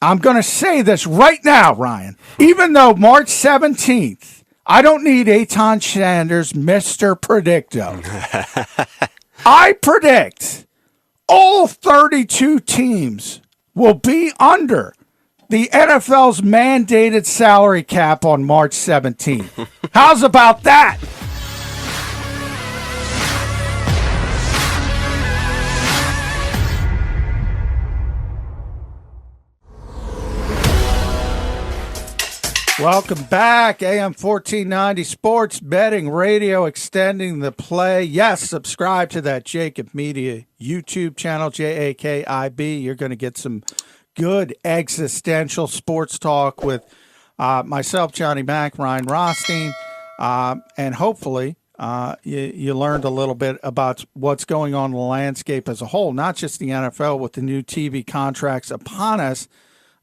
I'm going to say this right now, Ryan. Even though March 17th, I don't need Eitan Sanders, Mr. Predicto. I predict all 32 teams will be under the NFL's mandated salary cap on March 17th. How's about that? Welcome back, AM 1490 Sports Betting Radio, extending the play. Yes, subscribe to that JAKIB Media YouTube channel, JAKIB. You're going to get some good existential sports talk with myself, Johnny Mack, Ryan Rothstein, and hopefully you learned a little bit about what's going on in the landscape as a whole, not just the NFL with the new TV contracts upon us,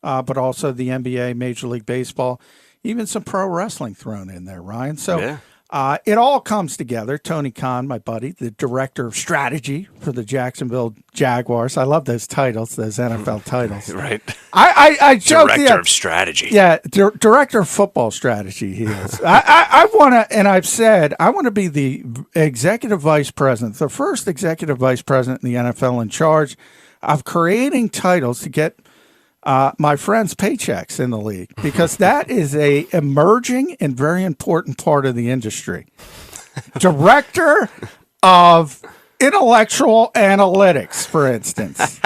but also the NBA, Major League Baseball, even some pro wrestling thrown in there, Ryan. So it all comes together. Tony Khan, my buddy, the director of strategy for the Jacksonville Jaguars. I love those titles, those NFL titles. Right. I joke. Director of strategy. Yeah, director of football strategy he is. I want to, and I've said, I want to be the executive vice president, the first executive vice president in the NFL in charge of creating titles to get my friends' paychecks in the league, because that is a emerging and very important part of the industry. Director of intellectual analytics, for instance.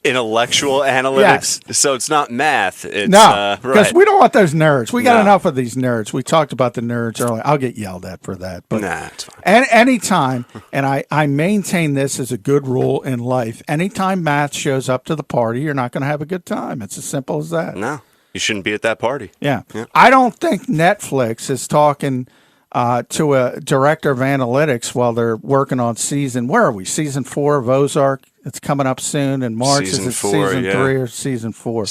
Intellectual analytics. Yes. So it's not math. It's, no, because we don't want those nerds. We got No. enough of these nerds. We talked about the nerds earlier. I'll get yelled at for that. But Nah, it's fine. anytime, and I maintain this as a good rule in life, anytime math shows up to the party, you're not going to have a good time. It's as simple as that. No, you shouldn't be at that party. Yeah. I don't think Netflix is talking to a director of analytics while they're working on where are we? Season 4 of Ozark. It's coming up soon in March. Season Is it 4, season 3 or season 4?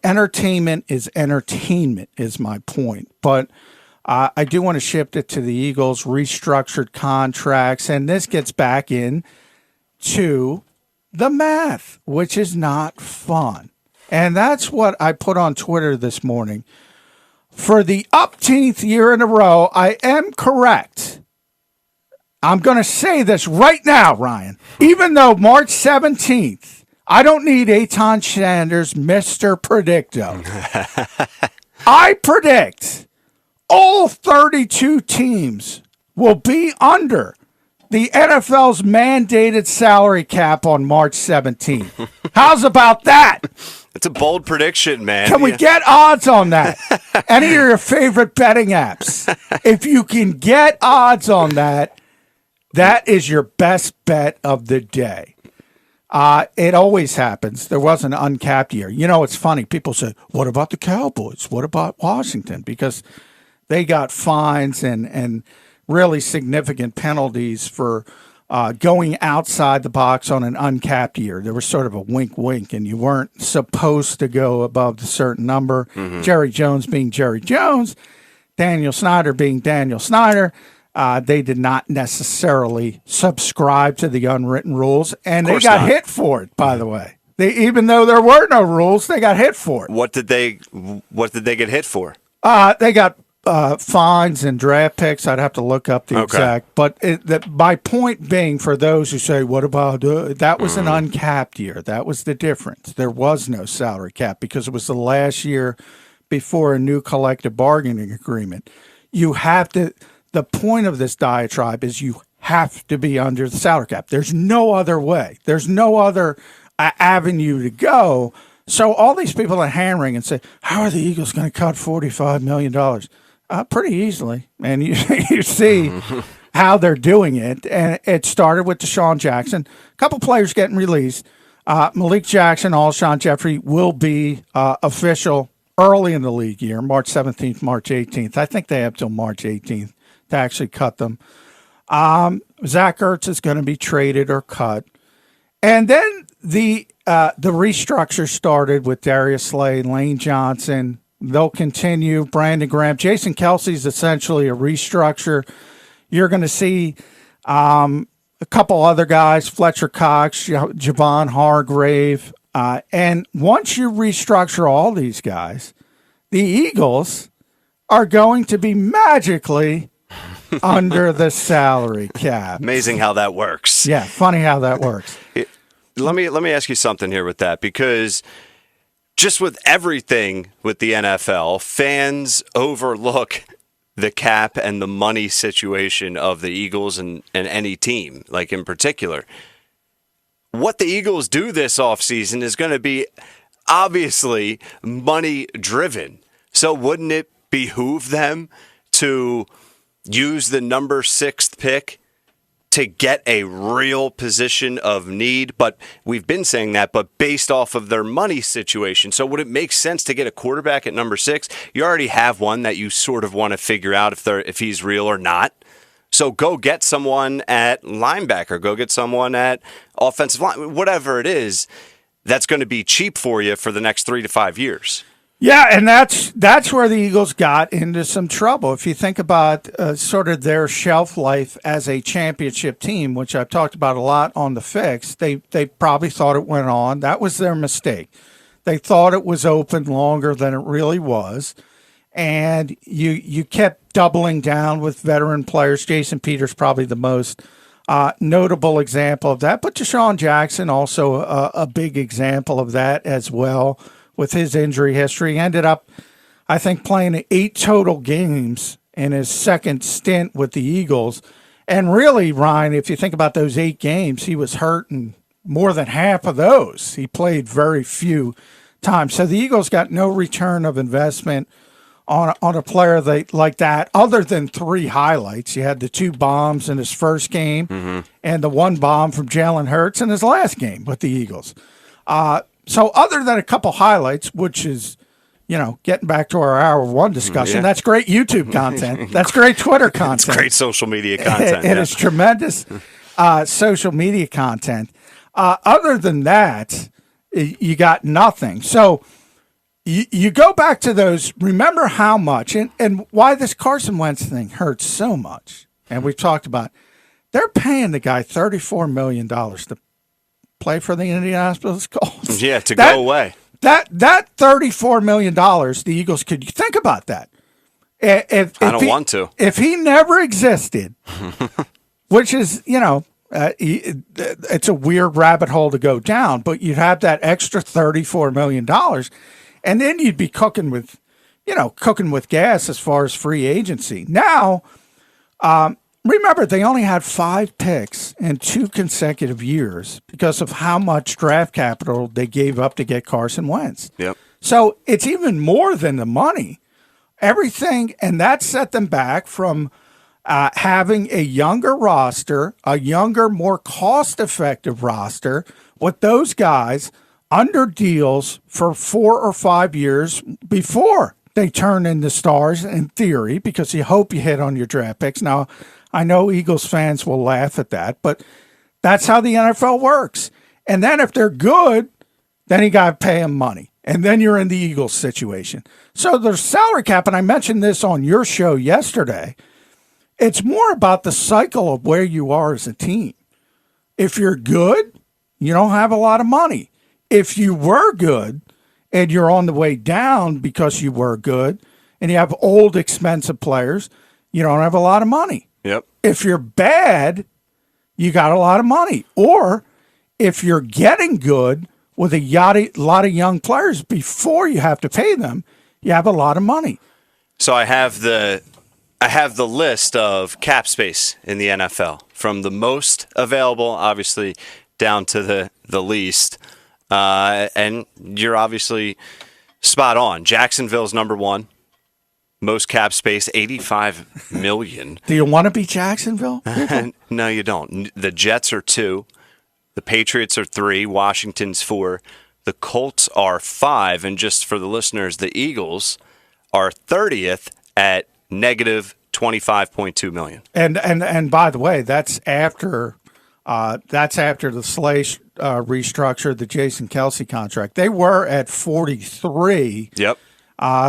Entertainment is entertainment is my point. But I do want to shift it to the Eagles, restructured contracts. And this gets back in to the math, which is not fun. And that's what I put on Twitter this morning. For the upteenth year in a row, I am correct. I'm going to say this right now, Ryan. Even though March 17th, I don't need Eitan Sanders, Mr. Predicto. I predict all 32 teams will be under the NFL's mandated salary cap on March 17th. How's about that? It's a bold prediction, man. Can we get odds on that? Any of your favorite betting apps. If you can get odds on that, that is your best bet of the day. It always happens. There was an uncapped year. You know, it's funny. People say, what about the Cowboys? What about Washington? Because they got fines and really significant penalties for going outside the box on an uncapped year. There was sort of a wink, and you weren't supposed to go above a certain number. Mm-hmm. Jerry Jones being Jerry Jones, Daniel Snyder being Daniel Snyder. They did not necessarily subscribe to the unwritten rules, and they got hit for it, by the way. Even though there were no rules, they got hit for it. What did they get hit for? They got fines and draft picks. I'd have to look up the exact. But my point being, for those who say, what about that was an uncapped year. That was the difference. There was no salary cap because it was the last year before a new collective bargaining agreement. You have to. The point of this diatribe is you have to be under the salary cap. There's no other way. There's no other avenue to go. So all these people are hammering and say, how are the Eagles going to cut $45 million? Pretty easily. And you see how they're doing it. And it started with Deshaun Jackson. A couple players getting released. Malik Jackson, Alshon Jeffrey will be official early in the league year, March 17th, March 18th. I think they have till March 18th. To actually cut them. Zach Ertz is going to be traded or cut. And then the restructure started with Darius Slay, Lane Johnson. They'll continue. Brandon Graham. Jason Kelsey's essentially a restructure. You're going to see a couple other guys, Fletcher Cox, Javon Hargrave, And once you restructure all these guys, the Eagles are going to be magically under the salary cap. Amazing how that works. Yeah, funny how that works. Let me ask you something here with that, because just with everything with the NFL, fans overlook the cap and the money situation of the Eagles and any team, like in particular. What the Eagles do this offseason is going to be obviously money driven. So wouldn't it behoove them to use the number 6th pick to get a real position of need? But we've been saying that, but based off of their money situation. So would it make sense to get a quarterback at number 6? You already have one that you sort of want to figure out if he's real or not. So go get someone at linebacker, go get someone at offensive line, whatever it is, that's going to be cheap for you for the next 3 to 5 years. Yeah, and that's where the Eagles got into some trouble. If you think about sort of their shelf life as a championship team, which I've talked about a lot on The Fix, they probably thought it went on. That was their mistake. They thought it was open longer than it really was. And you kept doubling down with veteran players. Jason Peters probably the most notable example of that. But Deshaun Jackson also a big example of that as well. With his injury history, he ended up, I think, playing 8 total games in his second stint with the Eagles. And really, Ryan, if you think about those 8 games, he was hurt in more than half of those. He played very few times. So the Eagles got no return of investment on a player like that, other than 3 highlights. You had the 2 bombs in his first game and the 1 bomb from Jalen Hurts in his last game with the Eagles. So other than a couple highlights, which is, getting back to our hour 1 discussion, that's great YouTube content. That's great Twitter content. It's great social media content. It is tremendous social media content. Other than that, you got nothing. So you go back to those, remember how much, and why this Carson Wentz thing hurts so much. And we've talked about, they're paying the guy $34 million to play for the Indianapolis Colts. Yeah, go away. That $34 million, the Eagles could think about that. I don't want to. If he never existed, which is, it's a weird rabbit hole to go down, but you'd have that extra $34 million, and then you'd be cooking with gas as far as free agency. Now, remember, they only had 5 picks in 2 consecutive years because of how much draft capital they gave up to get Carson Wentz. Yep. So it's even more than the money. Everything, and that set them back from having a younger roster, a younger, more cost-effective roster with those guys under deals for 4 or 5 years before they turn into stars in theory, because you hope you hit on your draft picks. Now, I know Eagles fans will laugh at that, but that's how the NFL works. And then if they're good, then you got to pay them money. And then you're in the Eagles situation. So there's salary cap, and I mentioned this on your show yesterday. It's more about the cycle of where you are as a team. If you're good, you don't have a lot of money. If you were good and you're on the way down because you were good and you have old, expensive players, you don't have a lot of money. Yep. If you're bad, you got a lot of money. Or if you're getting good with a lot of young players before you have to pay them, you have a lot of money. So I have the list of cap space in the NFL from the most available, obviously, down to the least. And you're obviously spot on. Jacksonville's number 1. Most cap space, $85 million. Do you want to be Jacksonville? No, you don't. The Jets are 2. The Patriots are 3. Washington's 4. The Colts are 5. And just for the listeners, the Eagles are 30th at negative $25.2 million. And by the way, that's after the Slay restructured the Jason Kelce contract. They were at 43. Yep.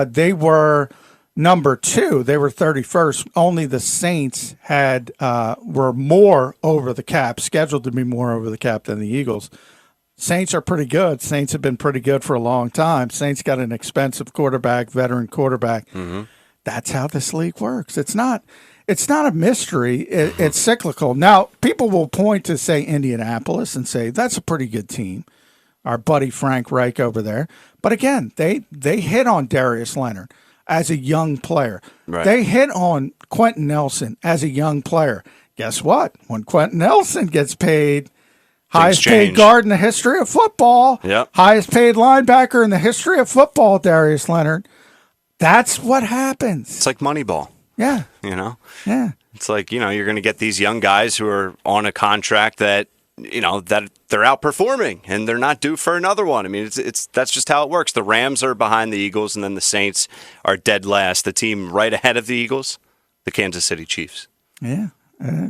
They were number 2. They were 31st. Only the Saints were more over the cap, scheduled to be more over the cap than the Eagles. Saints are pretty good. Saints have been pretty good for a long time. Saints got an expensive quarterback, veteran quarterback. Mm-hmm. That's how this league works. It's not a mystery. It's cyclical. Now, people will point to, say, Indianapolis and say, that's a pretty good team. Our buddy Frank Reich over there. But again, they hit on Darius Leonard as a young player. Right. They hit on Quentin Nelson as a young player. Guess what? When Quentin Nelson gets paid, highest paid guard in the history of football, highest paid linebacker in the history of football, Darius Leonard, that's what happens. It's like Moneyball. Yeah. Yeah. It's like, you're going to get these young guys who are on a contract that, that they're outperforming and they're not due for another one. I mean, that's just how it works. The Rams are behind the Eagles and then the Saints are dead last. The team right ahead of the Eagles, the Kansas City Chiefs. Yeah.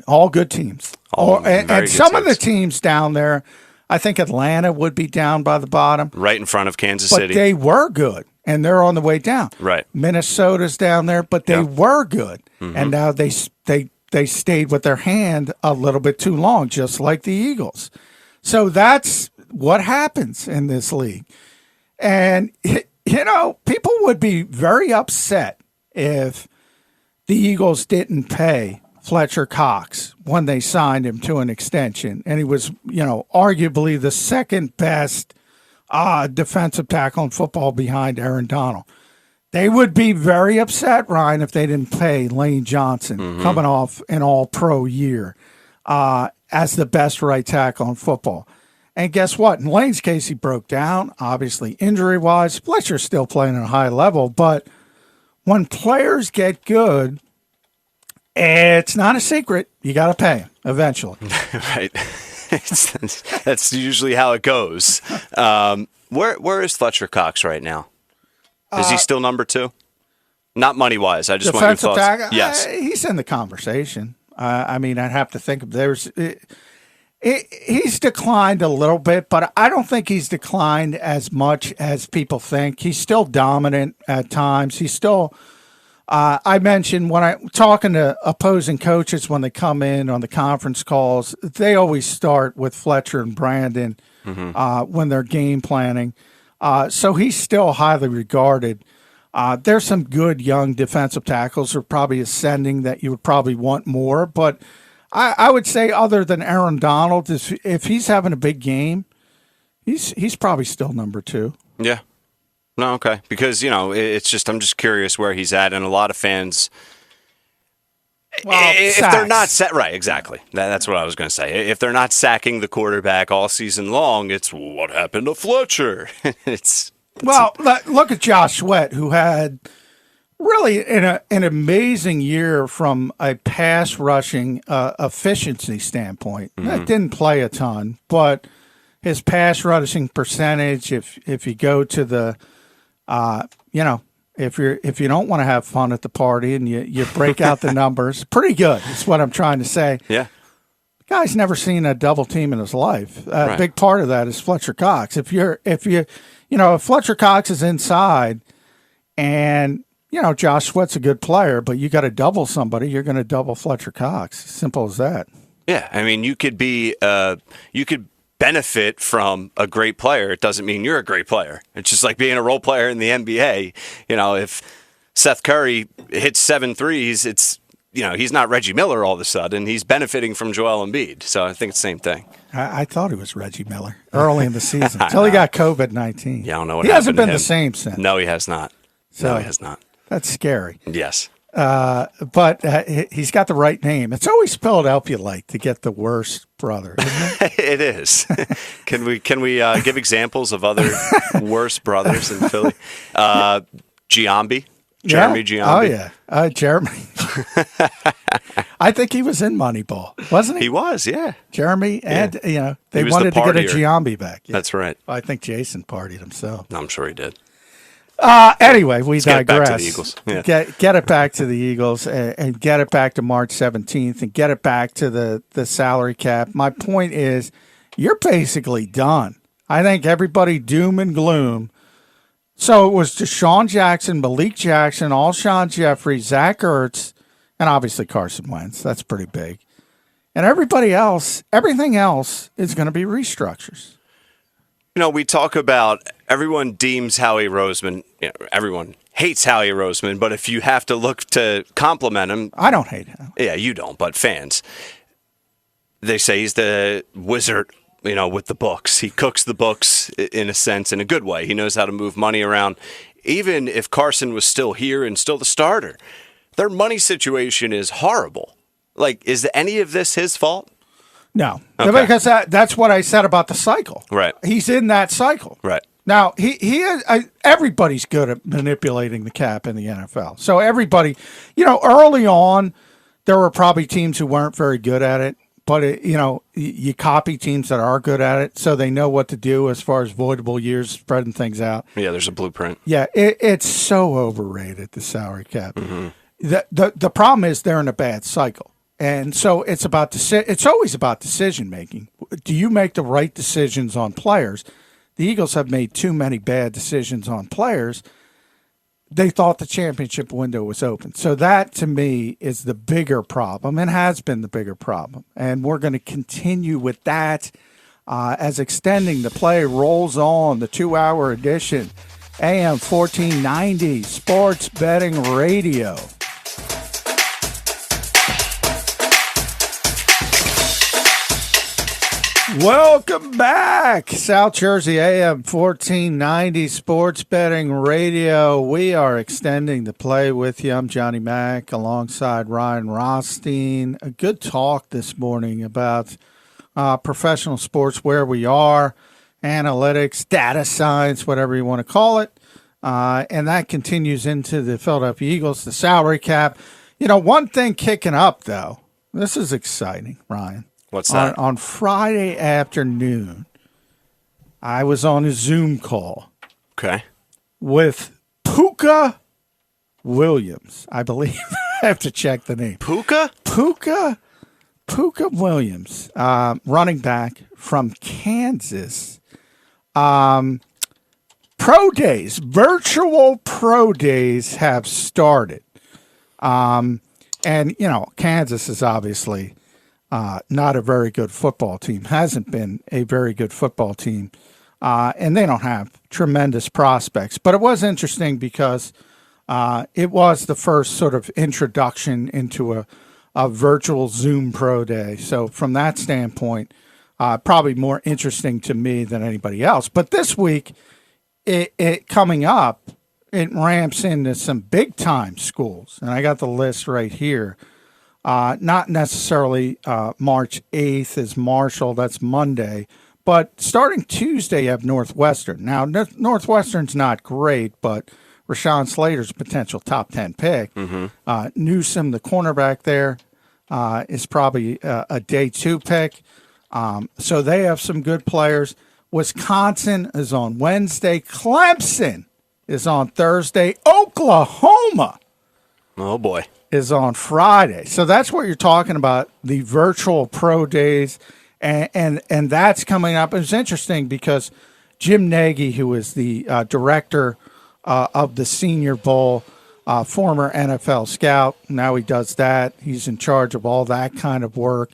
All good teams. And some of the teams down there, I think Atlanta would be down by the bottom. Right in front of Kansas City. But they were good, and they're on the way down. Right. Minnesota's down there, but they were good. Mm-hmm. And now they stayed with their hand a little bit too long, just like the Eagles. So that's what happens in this league. And, people would be very upset if the Eagles didn't pay Fletcher Cox when they signed him to an extension. And he was, arguably the second best defensive tackle in football behind Aaron Donald. They would be very upset, Ryan, if they didn't pay Lane Johnson, coming off an all-pro year, as the best right tackle in football. And guess what? In Lane's case, he broke down, obviously injury-wise. Fletcher's still playing at a high level, but when players get good, it's not a secret. You got to pay them eventually. Right. That's usually how it goes. Where is Fletcher Cox right now? Is he still number 2? Not money-wise. I just want your thoughts. Defensive tackle? Yes. He's in the conversation. I'd have to think of he's declined a little bit, but I don't think he's declined as much as people think. He's still dominant at times. He's still I mentioned when I'm talking to opposing coaches when they come in on the conference calls, they always start with Fletcher and Brandon when they're game planning. So he's still highly regarded. There's some good young defensive tackles who are probably ascending that you would probably want more. But I would say other than Aaron Donald, if he's having a big game, he's probably still number 2. Yeah. No, okay. Because, it's just, I'm just curious where he's at. And a lot of fans, if they're not right, exactly. That's what I was going to say. If they're not sacking the quarterback all season long, it's what happened to Fletcher. Look at Josh Sweat, who had really an amazing year from a pass rushing efficiency standpoint. That didn't play a ton, but his pass rushing percentage, if you go to the if you don't want to have fun at the party and you break out the numbers, pretty good. That's what I'm trying to say. Yeah. The guy's never seen a double team in his life. A big part of that is Fletcher Cox. If Fletcher Cox is inside and, Josh Sweat's a good player, but you got to double somebody, you're going to double Fletcher Cox. Simple as that. Yeah. I mean, you could benefit from a great player. It doesn't mean you're a great player. It's just like being a role player in the NBA. If Seth Curry hits 7 threes, it's, he's not Reggie Miller all of a sudden. He's benefiting from Joel Embiid. So I think it's the same thing. I thought he was Reggie Miller early in the season until he got COVID-19. Yeah, I don't know what he happened hasn't been the same since. No, he has not. No, he has not. That's scary. Yes. But he's got the right name. It's always Philadelphia-like to get the worst brother, isn't it? It is. Can we give examples of other worse brothers in Philly? Giambi. Jeremy Giambi. Oh, yeah. Jeremy. I think he was in Moneyball, wasn't he? He was, yeah. Jeremy, and, they wanted to get a Giambi back. Yeah. That's right. I think Jason partied himself. I'm sure he did. Anyway, we digress. Get it back to the Eagles. Yeah. Get it back to the Eagles and get it back to March 17th and get it back to the salary cap. My point is you're basically done. I think everybody doom and gloom. So it was Deshaun Jackson, Malik Jackson, Alshon Jeffrey, Zach Ertz, and obviously Carson Wentz. That's pretty big. And everything else is going to be restructures. We talk about everyone deems Howie Roseman, everyone hates Howie Roseman, but if you have to look to compliment him. I don't hate him. Yeah, you don't, but fans. They say he's the wizard, with the books. He cooks the books in a sense, in a good way. He knows how to move money around. Even if Carson was still here and still the starter, their money situation is horrible. Is any of this his fault? No, okay. Because that's what I said about the cycle. Right. He's in that cycle. Right. Now, everybody's good at manipulating the cap in the NFL. So everybody, early on, there were probably teams who weren't very good at it. But, you copy teams that are good at it so they know what to do as far as voidable years, spreading things out. Yeah, there's a blueprint. Yeah, it's so overrated, the salary cap. Mm-hmm. The problem is they're in a bad cycle. And so it's always about decision making. Do you make the right decisions on players? The Eagles have made too many bad decisions on players. They thought the championship window was open. So that, to me, is the bigger problem and has been the bigger problem. And we're going to continue with that as extending the play rolls on, the 2-hour edition, AM 1490, Sports Betting Radio. Welcome back, South Jersey AM 1490 Sports Betting Radio. We are extending the play with you. I'm Johnny Mack alongside Ryan Rothstein. A good talk this morning about professional sports, where we are, analytics, data science, whatever you want to call it. And that continues into the Philadelphia Eagles, the salary cap. One thing kicking up, though, this is exciting, Ryan. What's that? On Friday afternoon, I was on a Zoom call. Okay. With Puka Williams, I believe. I have to check the name. Puka Williams, running back from Kansas. Pro days, virtual pro days have started. And, Kansas is obviously not a very good football team, hasn't been a very good football team, and they don't have tremendous prospects. But it was interesting because it was the first sort of introduction into a virtual Zoom Pro Day. So from that standpoint, probably more interesting to me than anybody else. But this week, it coming up, it ramps into some big-time schools. And I got the list right here. Not necessarily March 8th is Marshall, that's Monday. But starting Tuesday, you have Northwestern. Now, Northwestern's not great, but Rashawn Slater's a potential top 10 pick. Mm-hmm. Newsome, the cornerback there, is probably a day 2 pick. So they have some good players. Wisconsin is on Wednesday. Clemson is on Thursday. Oklahoma. Oh, boy. Is on Friday. So that's what you're talking about, the virtual pro days, and that's coming up. It's interesting because Jim Nagy, who is the director of the Senior Bowl, former NFL scout, now he does that. He's in charge of all that kind of work.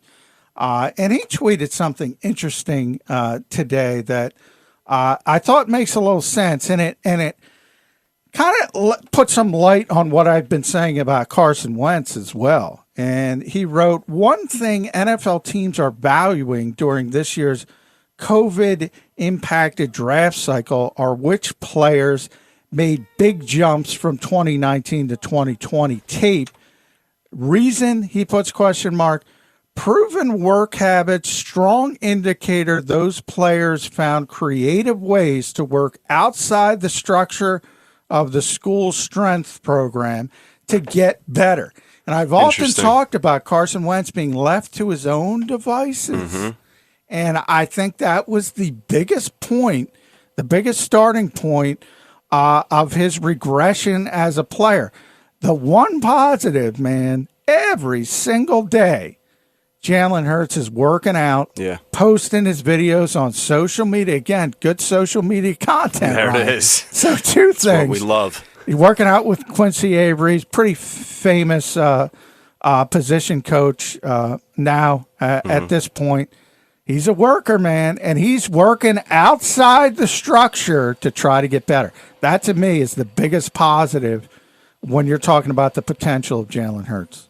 And he tweeted something interesting today that I thought makes a little sense, and it kind of put some light on what I've been saying about Carson Wentz as well. And he wrote, one thing NFL teams are valuing during this year's COVID-impacted draft cycle are which players made big jumps from 2019 to 2020 tape. Reason, he puts question mark, proven work habits, strong indicator those players found creative ways to work outside the structure of the school strength program to get better. And I've often talked about Carson Wentz being left to his own devices. Mm-hmm. And I think that was the biggest point, the biggest starting point of his regression as a player. The one positive, man, every single day, Jalen Hurts is working out, posting his videos on social media. Again, good social media content. There right? it is. So two things. That's what we love. He's working out with Quincy Avery. He's pretty famous position coach now at this point. He's a worker, man, and he's working outside the structure to try to get better. That, to me, is the biggest positive when you're talking about the potential of Jalen Hurts.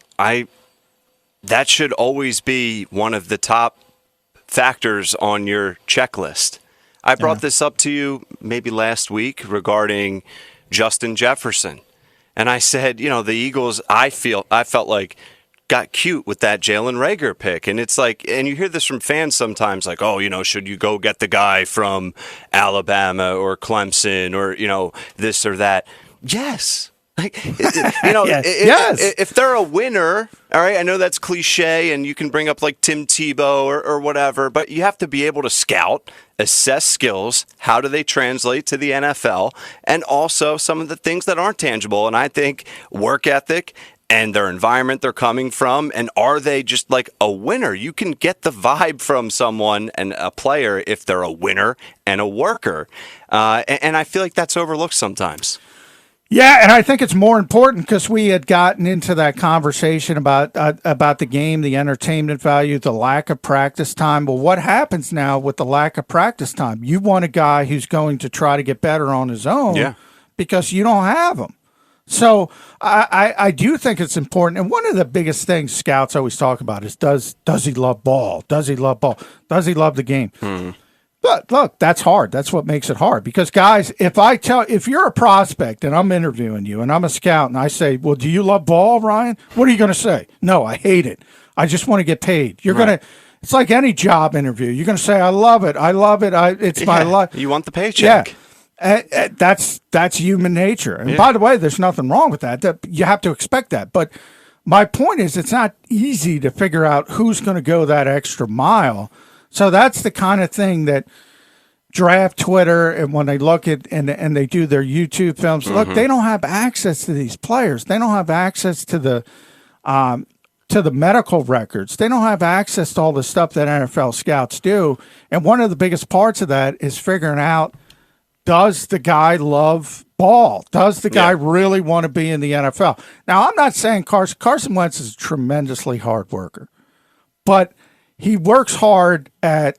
That should always be one of the top factors on your checklist. I brought this up to you maybe last week regarding Justin Jefferson. And I said, the Eagles, I felt like got cute with that Jalen Reagor pick. And it's like, and you hear this from fans sometimes, like, oh, should you go get the guy from Alabama or Clemson or, this or that? Yes. Like, if they're a winner, all right, I know that's cliche and you can bring up like Tim Tebow or whatever, but you have to be able to scout, assess skills, how do they translate to the NFL, and also some of the things that aren't tangible. And I think work ethic and their environment they're coming from, and are they just like a winner? You can get the vibe from someone and a player if they're a winner and a worker. And I feel like that's overlooked sometimes. Yeah, and I think it's more important because we had gotten into that conversation about the game, the entertainment value, the lack of practice time. Well, what happens now with the lack of practice time? You want a guy who's going to try to get better on his own because you don't have him. So I do think it's important. And one of the biggest things scouts always talk about is does he love ball? Does he love ball? Does he love the game? But look, that's hard. That's what makes it hard. Because, guys, if you're a prospect and I'm interviewing you and I'm a scout and I say, well, do you love ball, Ryan? What are you going to say? No, I hate it. I just want to get paid. You're going to, it's like any job interview. You're going to say, I love it. I love it. It's my life. You want the paycheck. Yeah. That's human nature. And by the way, there's nothing wrong with that. You have to expect that. But my point is it's not easy to figure out who's going to go that extra mile. So that's the kind of thing that draft Twitter and when they look at and they do their YouTube films, look, they don't have access to these players. They don't have access to the medical records. They don't have access to all the stuff that NFL scouts do. And one of the biggest parts of that is figuring out, does the guy love ball? Does the guy really want to be in the NFL? Now, I'm not saying Carson Wentz is a tremendously hard worker, but he works hard at,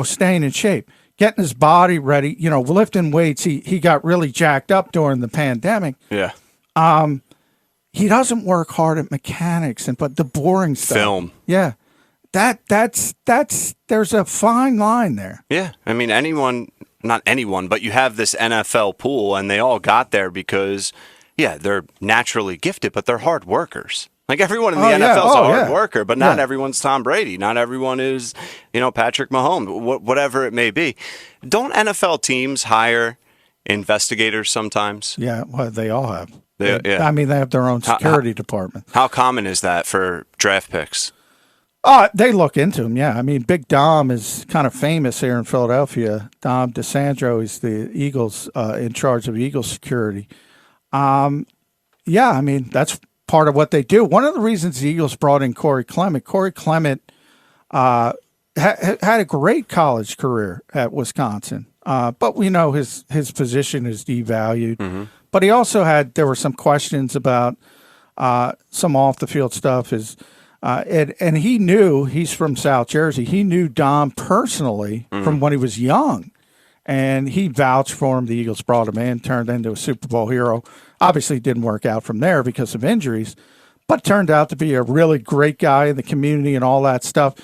staying in shape, getting his body ready, lifting weights. He got really jacked up during the pandemic. Yeah. He doesn't work hard at mechanics but the boring stuff. Film. Yeah. That's there's a fine line there. Yeah. I mean, not anyone, but you have this NFL pool and they all got there because, they're naturally gifted, but they're hard workers. Like everyone in the NFL is a hard worker, but not everyone's Tom Brady. Not everyone is, Patrick Mahomes, whatever it may be. Don't NFL teams hire investigators sometimes? Yeah, well, they all have. They have their own security department. How common is that for draft picks? They look into them, yeah. I mean, Big Dom is kind of famous here in Philadelphia. Dom DeSandro is the Eagles, in charge of Eagles security. That's part of what they do. One of the reasons the Eagles brought in Corey Clement had a great college career at Wisconsin, but we know his position is devalued. But he also there were some questions about some off the field stuff. And he knew, he's from South Jersey, he knew Dom personally from when he was young. And he vouched for him. The Eagles brought him in, turned into a Super Bowl hero. Obviously, it didn't work out from there because of injuries, but turned out to be a really great guy in the community and all that stuff.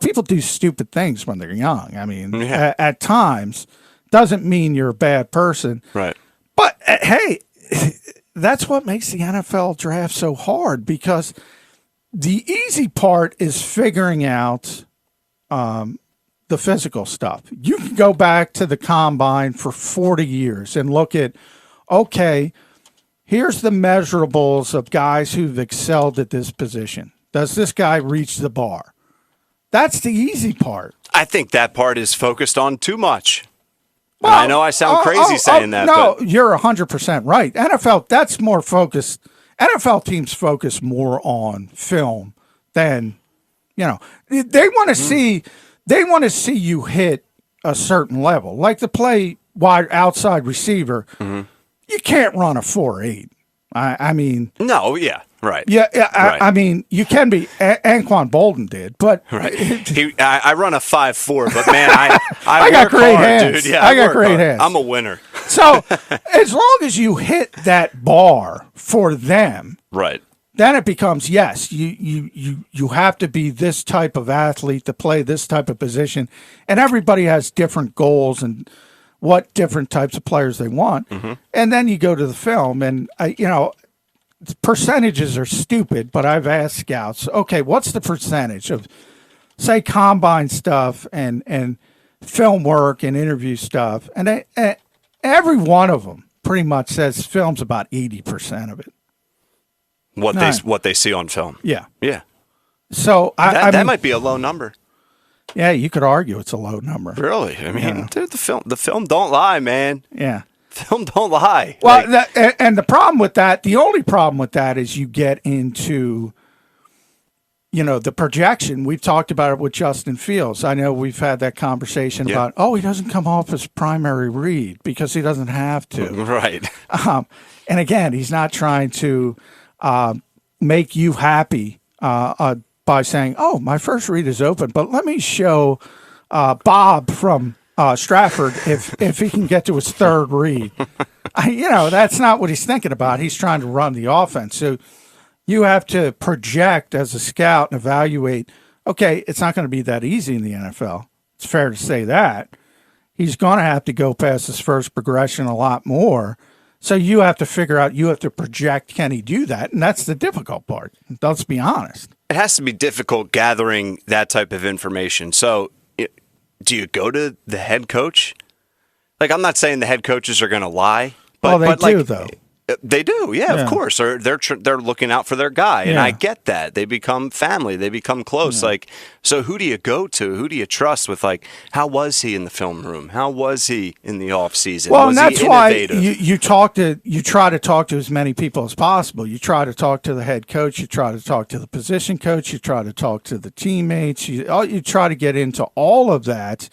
People do stupid things when they're young. I mean, at times, doesn't mean you're a bad person. Right. But, hey, that's what makes the NFL draft so hard because the easy part is figuring out the physical stuff. You can go back to the combine for 40 years and look at, okay, here's the measurables of guys who've excelled at this position. Does this guy reach the bar? That's the easy part. I think that part is focused on too much. Well, I know I sound crazy saying that. No, you're 100% right. NFL, that's more focused. NFL teams focus more on film than, they want to see. They want to see you hit a certain level, like to play wide outside receiver. You can't run a 4.8. I mean, no, yeah. Right. Yeah, Right. I mean, you can be. Anquan Bolden did, but right. I run a 5'4", but man, I got work great hard, hands. dude. Yeah, I got work great hard. hands. I'm a winner. So as long as you hit that bar for them, Right. then it becomes, yes, you have to be this type of athlete to play this type of position, and everybody has different goals and what different types of players they want. Mm-hmm. And then you go to the film, and percentages are stupid, but I've asked scouts, okay, what's the percentage of, say, combine stuff and film work and interview stuff? And every one of them pretty much says film's about 80% of it. What they see on film. Yeah. Yeah. So that mean, might be a low number. Yeah, you could argue it's a low number. Really? I mean, dude, the film don't lie, man. Yeah. Film don't lie. Well, and the problem with that, the only problem with that is you get into, the projection. We've talked about it with Justin Fields. I know we've had that conversation about, he doesn't come off as primary read because he doesn't have to. Right. And again, he's not trying to make you happy by saying, my first read is open, but let me show Bob from Stratford if he can get to his third read. That's not what he's thinking about. He's trying to run the offense. So you have to project as a scout and evaluate, okay, it's not going to be that easy in the NFL. It's fair to say that. He's going to have to go past his first progression a lot more. So you have to figure out, you have to project, can he do that? And that's the difficult part. Let's be honest. It has to be difficult gathering that type of information. So do you go to the head coach? Like, I'm not saying the head coaches are going to lie. But, they do, though. They do, yeah, of course. They're looking out for their guy, and I get that. They become family. They become close. Like, so who do you go to? Who do you trust with, like, how was he in the film room? How was he in the off season? Well, was and that's he why innovative? you try to talk to as many people as possible. You try to talk to the head coach. You try to talk to the position coach. You try to talk to the teammates. You try to get into all of that,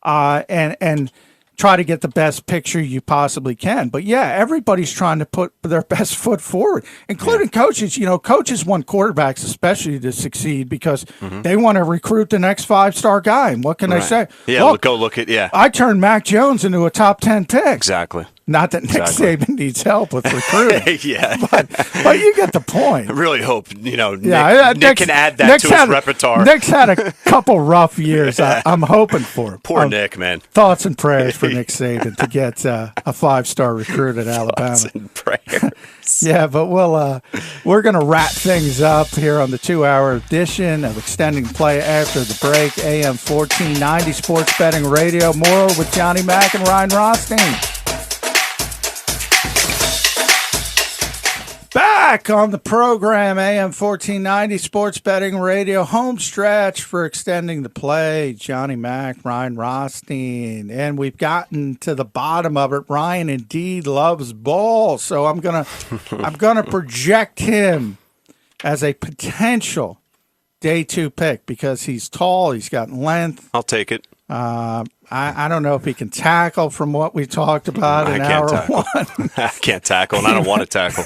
and try to get the best picture you possibly can. But yeah, everybody's trying to put their best foot forward, including coaches. Coaches want quarterbacks especially to succeed because they want to recruit the next 5-star guy. And what can I say? Yeah, look at I turned Mac Jones into a top 10 pick. Exactly. Not that Nick Saban needs help with recruiting. Yeah. But you get the point. I really hope, Nick can add that to his repertoire. Nick's had a couple rough years. I'm hoping for him. Poor Nick, man. Thoughts and prayers for Nick Saban to get a 5-star recruit at Alabama. Thoughts and prayers. Yeah, but we're going to wrap things up here on the 2-hour edition of Extending Play after the break. AM 1490 Sports Betting Radio. More with Johnny Mack and Ryan Rothstein. Back on the program, AM 1490 Sports Betting Radio, home stretch for Extending the Play. Johnny Mack, Ryan Rothstein, and we've gotten to the bottom of it. Ryan indeed loves ball, so I'm gonna project him as a potential day 2 pick because he's tall, he's got length. I'll take it. I don't know if he can tackle from what we talked about in hour 1. I can't tackle, and I don't want to tackle.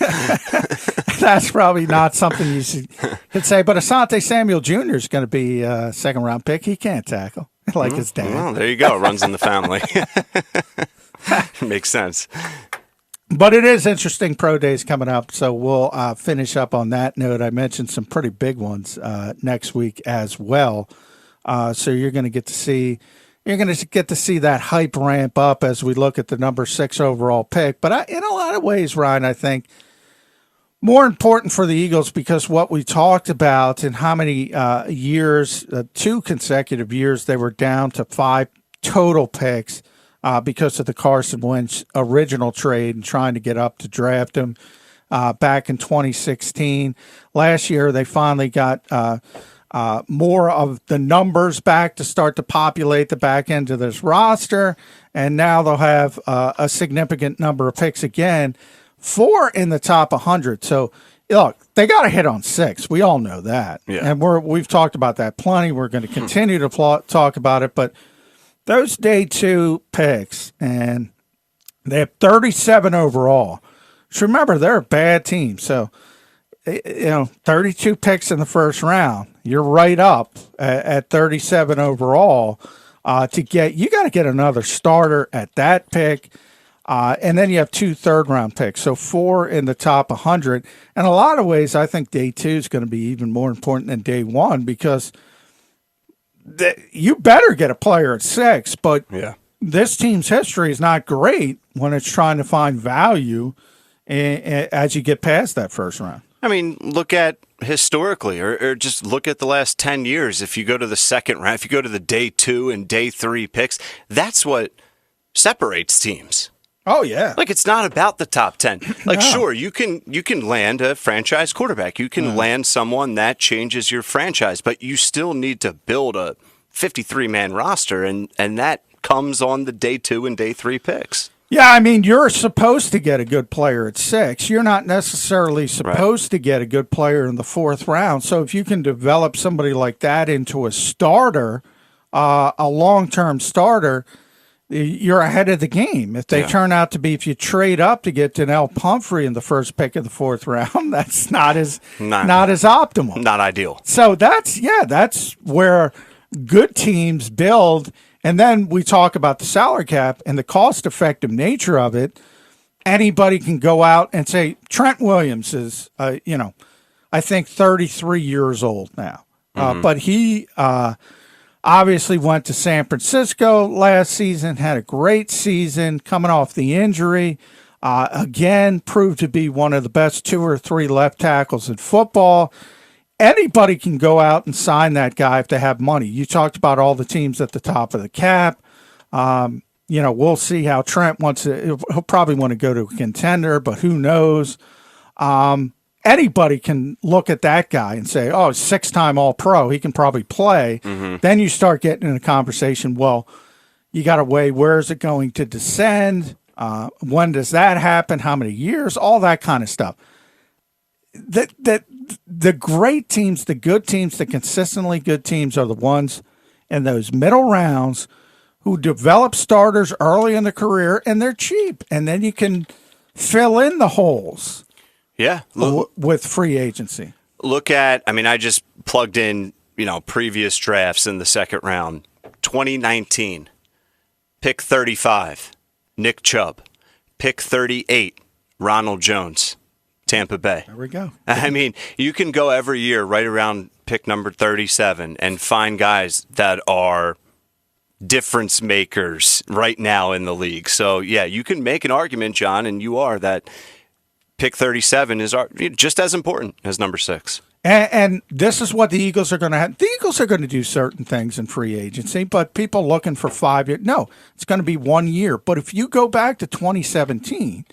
That's probably not something you could say. But Asante Samuel Jr. is going to be a second-round pick. He can't tackle like his dad. Well, there you go. It runs in the family. Makes sense. But it is interesting pro days coming up, so we'll finish up on that note. I mentioned some pretty big ones next week as well. So you're going to get to see that hype ramp up as we look at the number 6 overall pick. But in a lot of ways, Ryan, I think more important for the Eagles because what we talked about and how many years, 2 consecutive years, they were down to 5 total picks because of the Carson Wentz original trade and trying to get up to draft him back in 2016. Last year, they finally got more of the numbers back to start to populate the back end of this roster, and now they'll have a significant number of picks again, 4 in the top 100. So, look, they got to hit on 6. We all know that, and we've talked about that plenty. We're going to continue to talk about it, but those day 2 picks, and they have 37 overall. Just remember, they're a bad team, so 32 picks in the first round. You're right up at 37 overall. You got to get another starter at that pick. And then you have 2 third-round picks, so 4 in the top 100. In a lot of ways, I think day 2 is going to be even more important than day 1 because you better get a player at 6, but this team's history is not great when it's trying to find value as you get past that first round. I mean, look at historically, or just look at the last 10 years. If you go to the second round, if you go to the day 2 and day 3 picks, that's what separates teams. Oh, yeah. Like, it's not about the top 10. Like, sure, you can land a franchise quarterback. You can land someone that changes your franchise, but you still need to build a 53-man roster, and that comes on the day 2 and day 3 picks. Yeah, I mean, you're supposed to get a good player at 6. You're not necessarily supposed to get a good player in the 4th round. So if you can develop somebody like that into a starter, a long-term starter, you're ahead of the game. If they turn out to be, if you trade up to get Donnell Pumphrey in the first pick of the 4th round, that's not as optimal. Not ideal. So that's where good teams build. And then we talk about the salary cap and the cost-effective nature of it. Anybody can go out and say Trent Williams is, I think 33 years old now, but he obviously went to San Francisco last season, had a great season coming off the injury. Again, proved to be one of the best 2 or 3 left tackles in football. Anybody can go out and sign that guy if they have money. You talked about all the teams at the top of the cap. We'll see how Trent wants to. He'll probably want to go to a contender, but who knows? Anybody can look at that guy and say, oh, 6-time All-Pro, he can probably play. Then you start getting in a conversation, well, you got to weigh where is it going to descend? When does that happen? How many years? All that kind of stuff. The great teams, the good teams, the consistently good teams are the ones in those middle rounds who develop starters early in the career, and they're cheap. And then you can fill in the holes. Yeah. With free agency. I just plugged in, previous drafts in the second round. 2019, pick 35, Nick Chubb. Pick 38, Ronald Jones, Tampa Bay. There we go. I mean, you can go every year right around pick number 37 and find guys that are difference makers right now in the league. So, yeah, you can make an argument, John, and you are, that pick 37 is just as important as number 6. And this is what the Eagles are going to have. The Eagles are going to do certain things in free agency, but people looking for 5 years, no, it's going to be 1 year. But if you go back to 2017,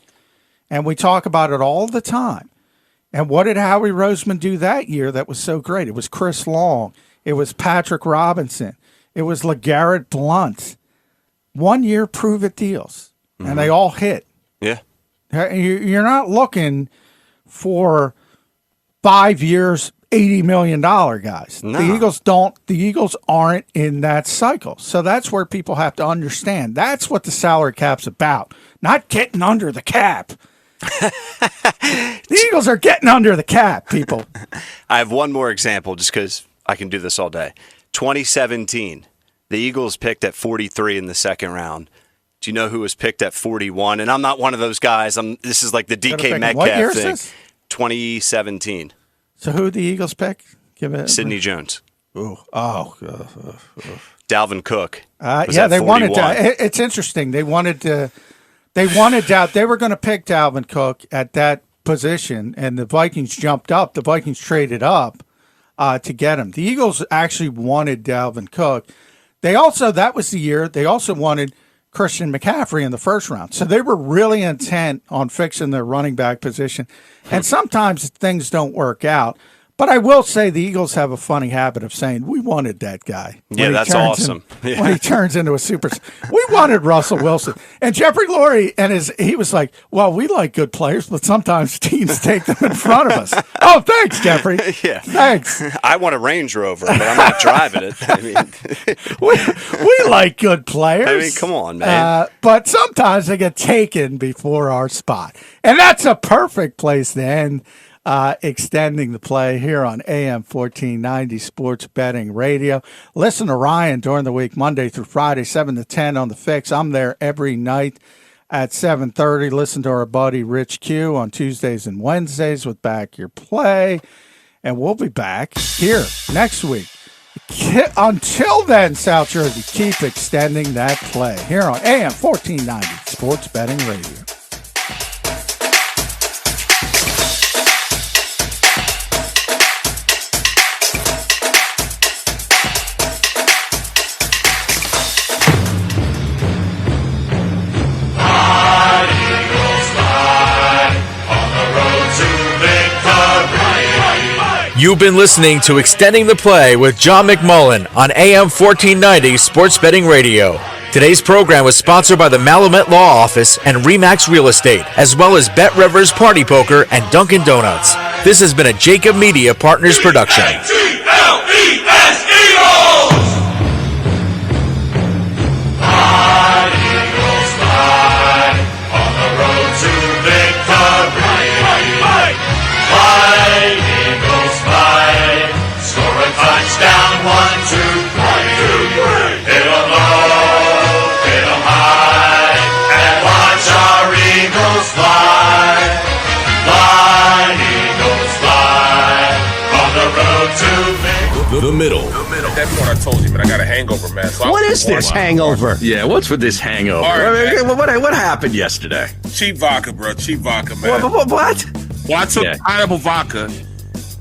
and we talk about it all the time, and what did Howie Roseman do that year that was so great? It was Chris Long. It was Patrick Robinson. It was LeGarrette Blount. 1 year prove-it deals, and they all hit. Yeah. You're not looking for 5 years, $80 million guys. No. The Eagles aren't in that cycle. So that's where people have to understand. That's what the salary cap's about. Not getting under the cap. The Eagles are getting under the cap, people. I have one more example just because I can do this all day. 2017, the Eagles picked at 43 in the second round. Do you know who was picked at 41? And I'm not one of those guys. This is like the DK Metcalf thing. This? 2017. So who did the Eagles pick? Sidney Jones. Ooh. Dalvin Cook. They wanted to. It's interesting. They wanted to. They were going to pick Dalvin Cook at that position, and the Vikings jumped up. The Vikings traded up to get him. The Eagles actually wanted Dalvin Cook. That was the year. They also wanted Christian McCaffrey in the first round. So they were really intent on fixing their running back position. And sometimes things don't work out. But I will say the Eagles have a funny habit of saying, we wanted that guy. Yeah, that's awesome. When he turns into a super. We wanted Russell Wilson. And Jeffrey Lurie, he was like, well, we like good players, but sometimes teams take them in front of us. Oh, thanks, Jeffrey. Yeah. Thanks. I want a Range Rover, but I'm not driving it. I mean, we like good players. I mean, come on, man. But sometimes they get taken before our spot. And that's a perfect place to end extending the play here on AM 1490 Sports Betting Radio. Listen to Ryan during the week, Monday through Friday, 7 to 10 on The Fix. I'm there every night at 7:30. Listen to our buddy Rich Q on Tuesdays and Wednesdays with Back Your Play. And we'll be back here next week. Until then, South Jersey, keep extending that play here on AM 1490 Sports Betting Radio. You've been listening to Extending the Play with John McMullen on AM 1490 Sports Betting Radio. Today's program was sponsored by the Malumet Law Office and Remax Real Estate, as well as Bet Rivers Party Poker and Dunkin' Donuts. This has been a JAKIB Media Partners production. Touchdown, 1, 2, 3. Hit 'em low, hit 'em high, and watch our Eagles fly. Fly, Eagles fly, on the road to The middle. That's what I told you, man. I got a hangover, man. So what is this hangover? Yeah, what's with this hangover? What happened yesterday? Cheap vodka, bro. Cheap vodka, man. What? Well, I took pineapple vodka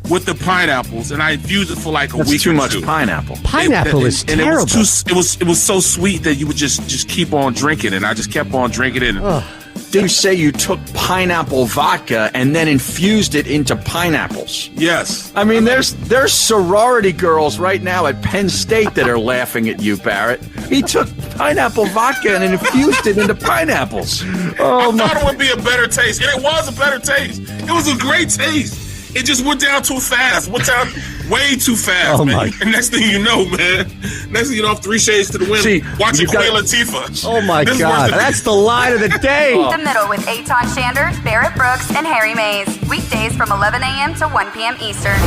with the pineapples, and I infused it for like a week. That's too much pineapple. Pineapple is terrible. It was so sweet that you would just keep on drinking, and I just kept on drinking it. Did you say you took pineapple vodka and then infused it into pineapples? Yes. I mean, there's sorority girls right now at Penn State that are laughing at you, Barrett. He took pineapple vodka and infused it into pineapples. I thought it would be a better taste, and it was a better taste. It was a great taste. It just went down too fast. Went down way too fast, man. And next thing you know, man, 3 shades to the wind, watching Queen Latifah. Oh, my God. That's the line of the day. The Middle with Eitan Shanders, Barrett Brooks, and Harry Mays. Weekdays from 11 a.m. to 1 p.m. Eastern.